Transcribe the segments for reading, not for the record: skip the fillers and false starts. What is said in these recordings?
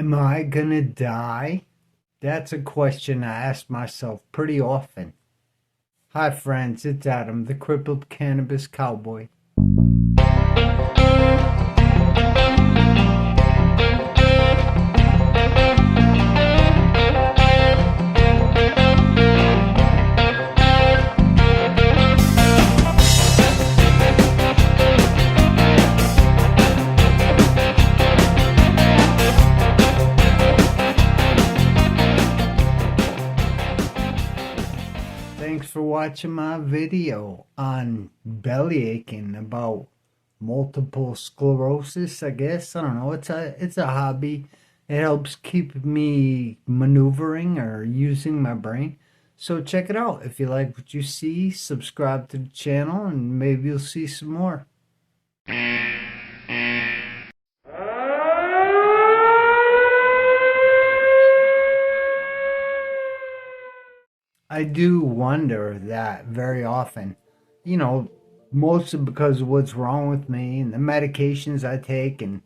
Am I gonna die? That's a question I ask myself pretty often. Hi, friends, it's Adam, the crippled cannabis cowboy. Thanks for watching my video on belly aching about multiple sclerosis, I guess. I don't know. It's a hobby. It helps keep me maneuvering or using my brain. So check it out. If you like what you see, subscribe to the channel and maybe you'll see some more. I do wonder that very often, you know, mostly because of what's wrong with me and the medications I take, and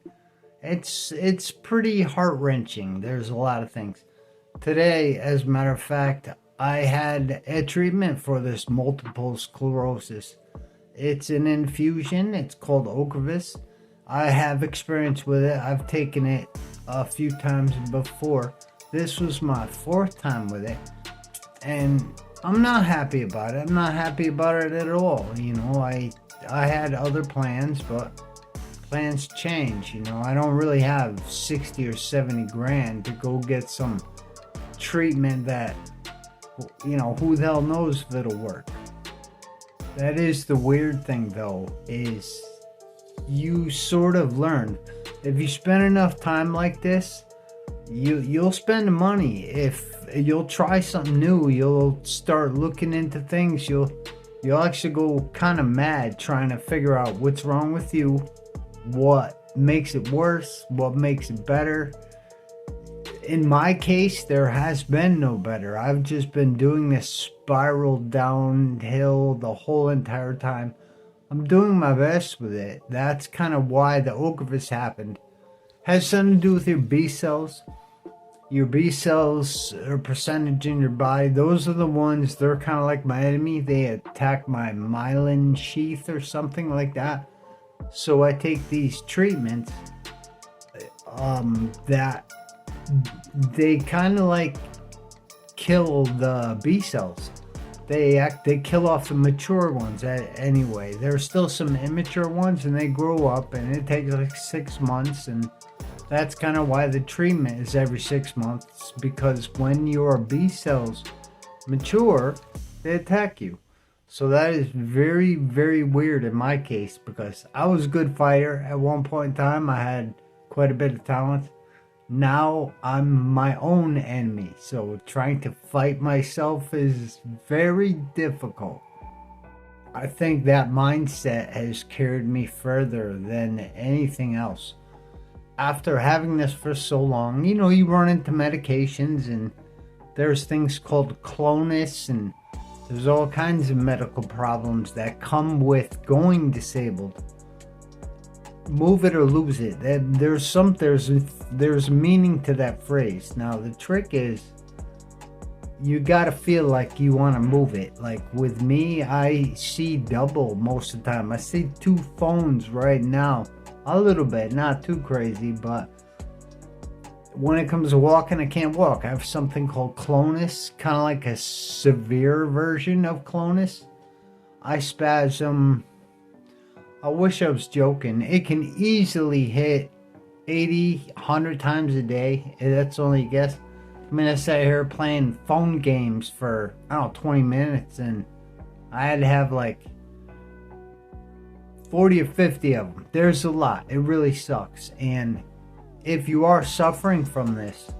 it's pretty heart-wrenching. There's a lot of things. Today, as a matter of fact, I had a treatment for this multiple sclerosis. It's an infusion. It's called Ocrevus. I have experience with it. I've taken it a few times before. This was my fourth time with it. And I'm not happy about it. I'm not happy about it at all. You know, I had other plans, but plans change. You know, I don't really have 60 or 70 grand to go get some treatment that, you know, who the hell knows if it'll work. That is the weird thing, though, is you sort of learn. If you spend enough time like this, you'll spend the money. If you'll try something new, you'll start looking into things. You'll actually go kind of mad trying to figure out what's wrong with you, what makes it worse, what makes it better. In my case, there has been no better. I've just been doing this spiral downhill the whole entire time. I'm doing my best with it. That's kind of why the Ocrevus happened. Has something to do with your B cells. Your B cells are percentage in your body. Those are the ones, they're kind of like my enemy. They attack my myelin sheath or something like that. So I take these treatments that they kind of like kill the B cells. They kill off the mature ones anyway. There's still some immature ones and they grow up, and it takes like 6 months, and that's kind of why the treatment is every 6 months, because when your B cells mature, they attack you. So that is very, very weird in my case, because I was a good fighter. At one point in time, I had quite a bit of talent. Now I'm my own enemy. So trying to fight myself is very difficult. I think that mindset has carried me further than anything else. After having this for so long, you know, you run into medications, and there's things called clonus, and there's all kinds of medical problems that come with going disabled. Move it or lose it. There's meaning to that phrase. Now the trick is, you gotta feel like you want to move it. Like with me, I see double most of the time. I see 2 phones right now. A little bit, not too crazy, but when it comes to walking, I can't walk. I have something called clonus, kind of like a severe version of clonus. I spasm. I wish I was joking. It can easily hit 80, 100 times a day. That's only a guess. I mean, I sat here playing phone games for, I don't know, 20 minutes, and I had to have like 40 or 50 of them. There's a lot. It really sucks. And if you are suffering from this,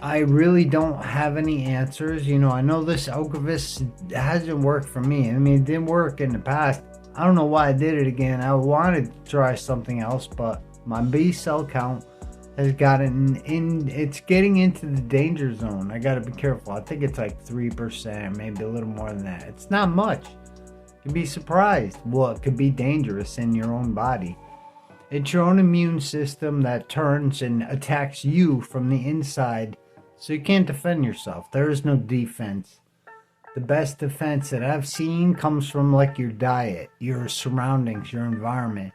I really don't have any answers. You know, I know this Ocrevus hasn't worked for me. I mean, it didn't work in the past. I don't know why I did it again. I wanted to try something else, but my B cell count has gotten in. It's getting into the danger zone. I got to be careful. I think it's like 3%, maybe a little more than that. It's not much. You'd be surprised what could be dangerous in your own body. It's your own immune system that turns and attacks you from the inside, so you can't defend yourself. There is no defense. The best defense that I've seen comes from like your diet, your surroundings, your environment.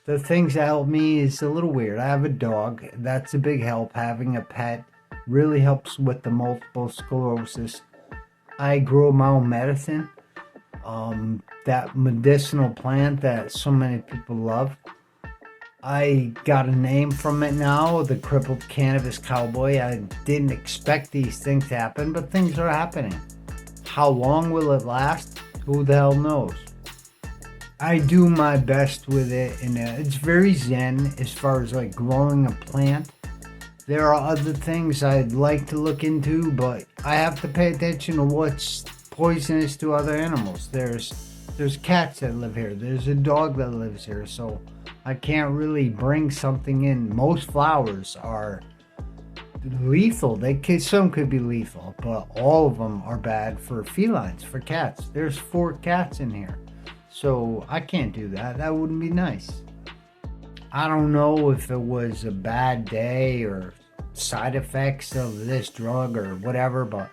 The things that help me is a little weird. I have a dog. That's a big help. Having a pet really helps with the multiple sclerosis. I grow my own medicine. That medicinal plant that so many people love. I got a name from it now, the crippled cannabis cowboy. I didn't expect these things to happen, but things are happening. How long will it last? Who the hell knows? I do my best with it, and it's very zen as far as like growing a plant. There are other things I'd like to look into, but I have to pay attention to what's poisonous to other animals. There's cats that live here. There's a dog that lives here, so I can't really bring something in. Most flowers are lethal. Some could be lethal, but all of them are bad for felines, for cats. There's 4 cats in here, so I can't do that. That wouldn't be nice. I don't know if it was a bad day or side effects of this drug or whatever, but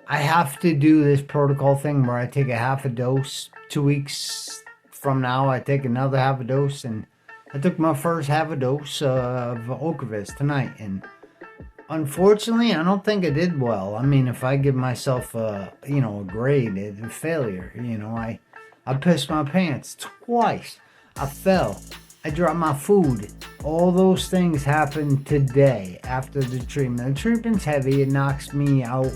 I have to do this protocol thing where I take a half a dose. 2 weeks from now, I take another half a dose, and I took my first half a dose of Ocrevus tonight, and unfortunately, I don't think I did well. I mean, if I give myself a grade, it's a failure. I pissed my pants twice. I fell. I dropped my food. All those things happened today after the treatment. The treatment's heavy. It knocks me out.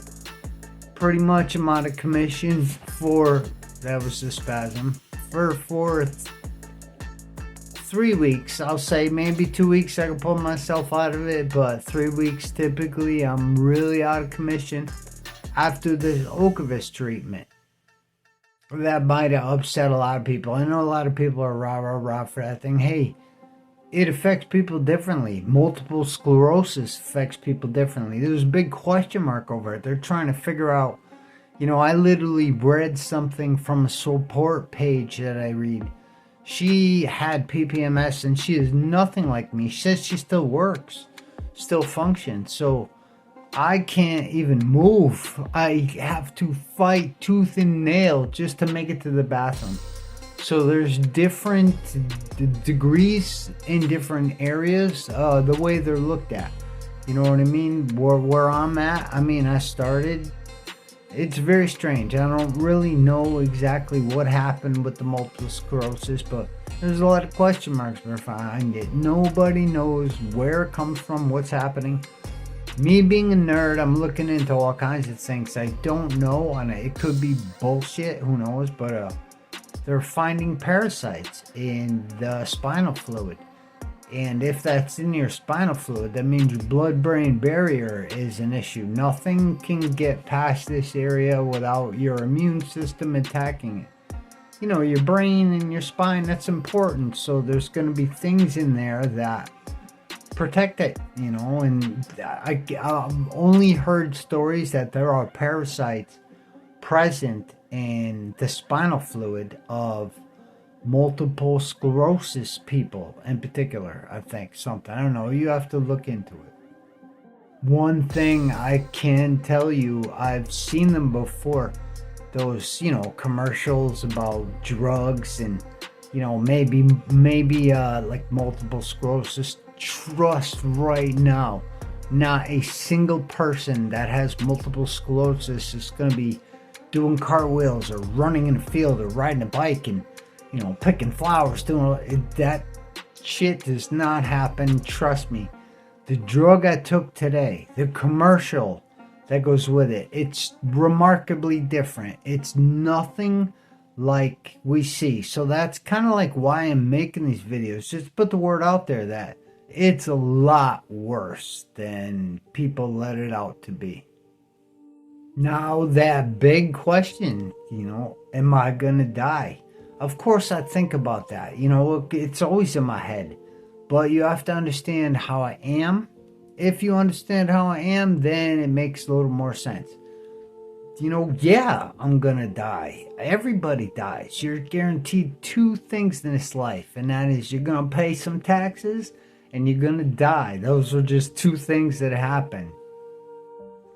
Pretty much I'm out of commission that was the spasm, for 3 weeks. I'll say maybe 2 weeks I can pull myself out of it, but 3 weeks typically I'm really out of commission after the Ocrevus treatment. That might have upset a lot of people. I know a lot of people are rah for that thing. Hey, it affects people differently. Multiple sclerosis affects people differently. There's a big question mark over it. They're trying to figure out, I literally read something from a support page that I read. She had PPMS and she is nothing like me. She says she still works, still functions. So I can't even move. I have to fight tooth and nail just to make it to the bathroom. So there's different degrees in different areas, the way they're looked at. You know what I mean? Where I'm at, I started. It's very strange. I don't really know exactly what happened with the multiple sclerosis, but there's a lot of question marks behind it. Nobody knows where it comes from, what's happening. Me being a nerd, I'm looking into all kinds of things I don't know, and it could be bullshit, who knows, but they're finding parasites in the spinal fluid. And if that's in your spinal fluid, that means your blood-brain barrier is an issue. Nothing can get past this area without your immune system attacking it. Your brain and your spine, that's important. So there's going to be things in there that protect it, and I've only heard stories that there are parasites present in the spinal fluid of multiple sclerosis people in particular. I think something, I don't know, you have to look into it. One thing I can tell you, I've seen them before, those commercials about drugs and maybe like multiple sclerosis. Trust right now, not a single person that has multiple sclerosis is going to be doing cartwheels or running in a field or riding a bike and picking flowers, doing that shit does not happen. Trust me. The drug I took today, the commercial that goes with it, it's remarkably different. It's nothing like we see. So that's kind of like why I'm making these videos. Just put the word out there that it's a lot worse than people let it out to be. Now that big question, am I gonna die? Of course I think about that. It's always in my head. But you have to understand how I am. If you understand how I am, then it makes a little more sense. Yeah, I'm gonna die. Everybody dies. You're guaranteed two things in this life, and that is you're gonna pay some taxes and you're gonna die. Those are just two things that happen.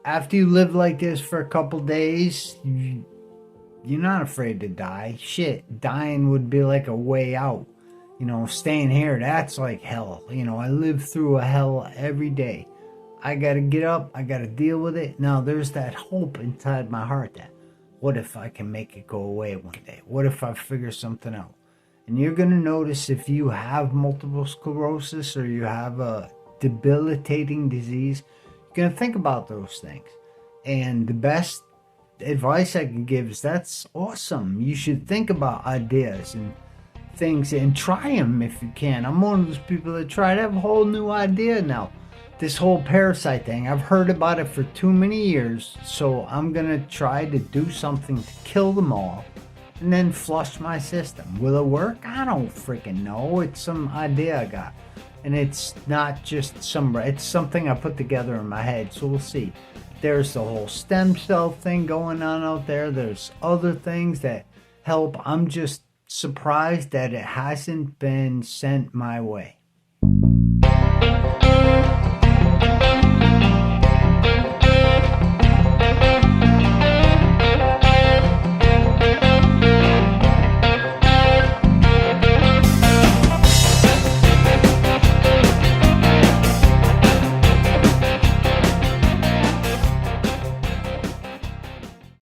After you live like this for a couple days, you're not afraid to die. Shit, dying would be like a way out. Staying here, that's like hell. I live through a hell every day. I gotta get up, I gotta deal with it. Now, there's that hope inside my heart that what if I can make it go away one day? What if I figure something out? And you're gonna notice if you have multiple sclerosis or you have a debilitating disease, you're gonna think about those things. And the best advice I can give is that's awesome. You should think about ideas and things and try them if you can. I'm one of those people that try to have a whole new idea now. This whole parasite thing, I've heard about it for too many years, so I'm gonna try to do something to kill them all and then flush my system. Will it work? I don't freaking know. It's some idea I got. And it's not just it's something I put together in my head, so we'll see. There's the whole stem cell thing going on out there. There's other things that help. I'm just surprised that it hasn't been sent my way.